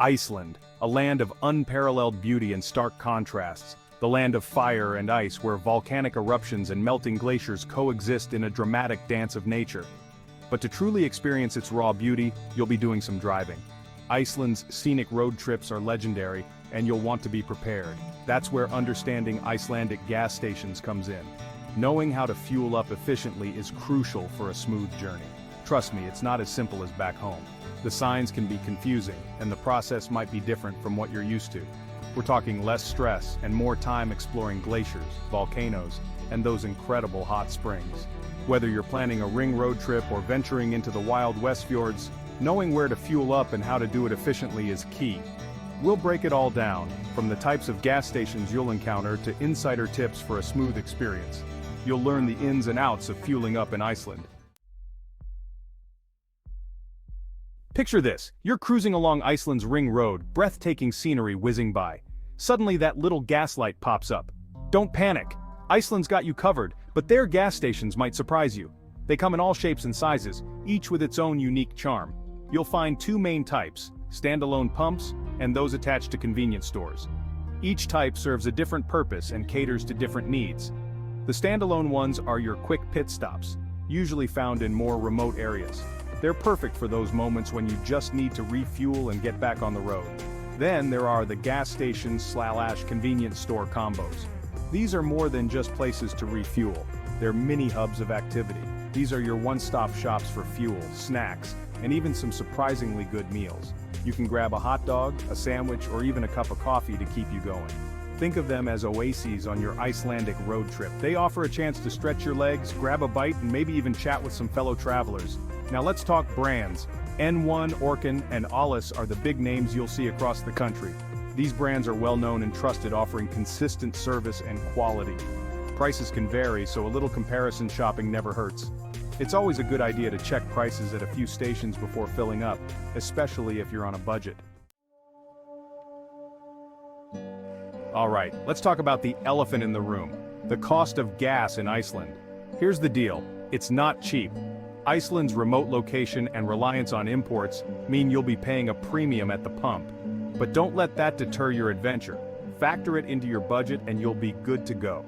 Iceland, a land of unparalleled beauty and stark contrasts, the land of fire and ice where volcanic eruptions and melting glaciers coexist in a dramatic dance of nature. But to truly experience its raw beauty, you'll be doing some driving. Iceland's scenic road trips are legendary, and you'll want to be prepared. That's where understanding Icelandic gas stations comes in. Knowing how to fuel up efficiently is crucial for a smooth journey. Trust me, it's not as simple as back home. The signs can be confusing, and the process might be different from what you're used to. We're talking less stress and more time exploring glaciers, volcanoes, and those incredible hot springs. Whether you're planning a ring road trip or venturing into the wild West Fjords, knowing where to fuel up and how to do it efficiently is key. We'll break it all down, from the types of gas stations you'll encounter to insider tips for a smooth experience. You'll learn the ins and outs of fueling up in Iceland. Picture this, you're cruising along Iceland's ring road, breathtaking scenery whizzing by. Suddenly that little gas light pops up. Don't panic. Iceland's got you covered, but their gas stations might surprise you. They come in all shapes and sizes, each with its own unique charm. You'll find two main types, standalone pumps and those attached to convenience stores. Each type serves a different purpose and caters to different needs. The standalone ones are your quick pit stops, usually found in more remote areas. They're perfect for those moments when you just need to refuel and get back on the road. Then there are the gas stations/convenience store combos. These are more than just places to refuel. They're mini hubs of activity. These are your one-stop shops for fuel, snacks, and even some surprisingly good meals. You can grab a hot dog, a sandwich, or even a cup of coffee to keep you going. Think of them as oases on your Icelandic road trip. They offer a chance to stretch your legs, grab a bite, and maybe even chat with some fellow travelers. Now let's talk brands. N1, Orkin, and Alice are the big names you'll see across the country. These brands are well known and trusted, offering consistent service and quality. Prices can vary, so a little comparison shopping never hurts. It's always a good idea to check prices at a few stations before filling up, especially if you're on a budget. Alright, let's talk about the elephant in the room, the cost of gas in Iceland. Here's the deal, it's not cheap. Iceland's remote location and reliance on imports mean you'll be paying a premium at the pump. But don't let that deter your adventure. Factor it into your budget and you'll be good to go.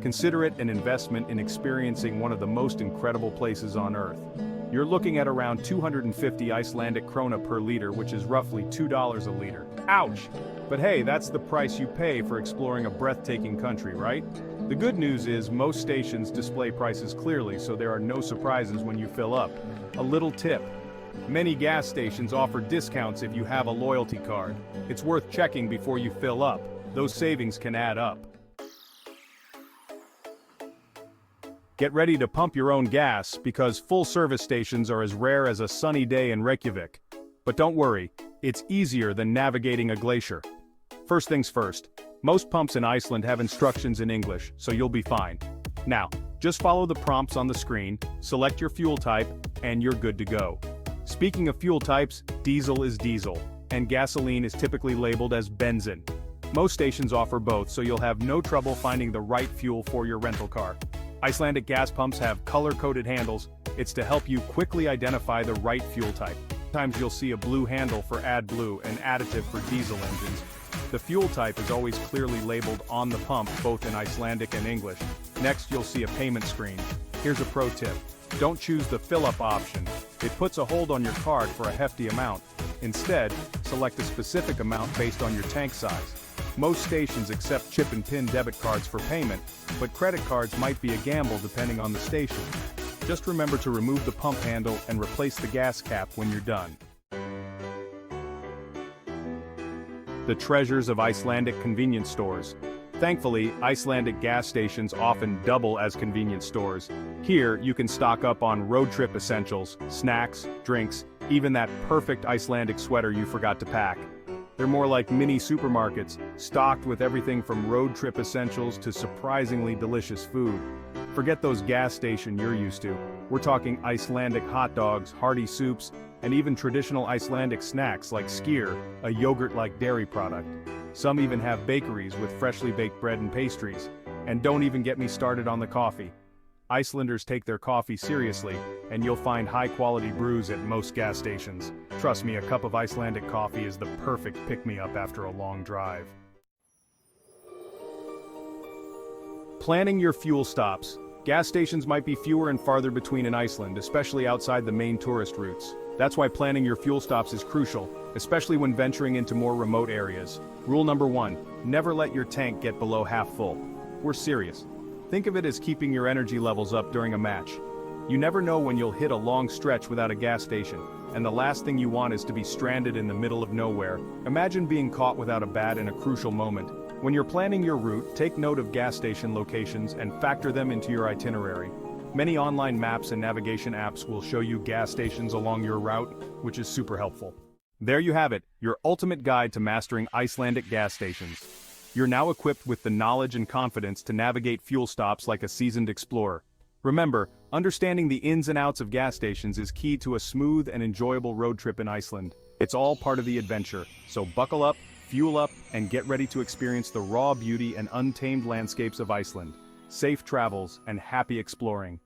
Consider it an investment in experiencing one of the most incredible places on Earth. You're looking at around 250 Icelandic krona per liter, which is roughly $2 a liter. Ouch! But hey, that's the price you pay for exploring a breathtaking country, right? The good news is most stations display prices clearly, so there are no surprises when you fill up. A little tip. Many gas stations offer discounts if you have a loyalty card. It's worth checking before you fill up. Those savings can add up. Get ready to pump your own gas, because full service stations are as rare as a sunny day in Reykjavik. But don't worry, it's easier than navigating a glacier. First things first, most pumps in Iceland have instructions in English, so you'll be fine. Now, just follow the prompts on the screen, select your fuel type, and you're good to go. Speaking of fuel types, diesel is diesel, and gasoline is typically labeled as benzene. Most stations offer both, so you'll have no trouble finding the right fuel for your rental car. Icelandic gas pumps have color-coded handles. It's to help you quickly identify the right fuel type. Sometimes you'll see a blue handle for AdBlue, an additive for diesel engines. The fuel type is always clearly labeled on the pump, both in Icelandic and English. Next, you'll see a payment screen. Here's a pro tip. Don't choose the fill-up option. It puts a hold on your card for a hefty amount. Instead, select a specific amount based on your tank size. Most stations accept chip and PIN debit cards for payment, but credit cards might be a gamble depending on the station. Just remember to remove the pump handle and replace the gas cap when you're done. The treasures of Icelandic convenience stores. Thankfully, Icelandic gas stations often double as convenience stores. Here, you can stock up on road trip essentials, snacks, drinks, even that perfect Icelandic sweater you forgot to pack. They're more like mini supermarkets, stocked with everything from road trip essentials to surprisingly delicious food. Forget those gas stations you're used to. We're talking Icelandic hot dogs, hearty soups, and even traditional Icelandic snacks like skyr, a yogurt-like dairy product. Some even have bakeries with freshly baked bread and pastries. And don't even get me started on the coffee. Icelanders take their coffee seriously, and you'll find high-quality brews at most gas stations. Trust me, a cup of Icelandic coffee is the perfect pick-me-up after a long drive. Planning your fuel stops. Gas stations might be fewer and farther between in Iceland, especially outside the main tourist routes. That's why planning your fuel stops is crucial, especially when venturing into more remote areas. Rule number 1, never let your tank get below half full. We're serious. Think of it as keeping your energy levels up during a match. You never know when you'll hit a long stretch without a gas station, and the last thing you want is to be stranded in the middle of nowhere. Imagine being caught without a bat in a crucial moment. When you're planning your route, take note of gas station locations and factor them into your itinerary. Many online maps and navigation apps will show you gas stations along your route, which is super helpful. There you have it, your ultimate guide to mastering Icelandic gas stations. You're now equipped with the knowledge and confidence to navigate fuel stops like a seasoned explorer. Remember, understanding the ins and outs of gas stations is key to a smooth and enjoyable road trip in Iceland. It's all part of the adventure, so buckle up, fuel up, and get ready to experience the raw beauty and untamed landscapes of Iceland. Safe travels and happy exploring.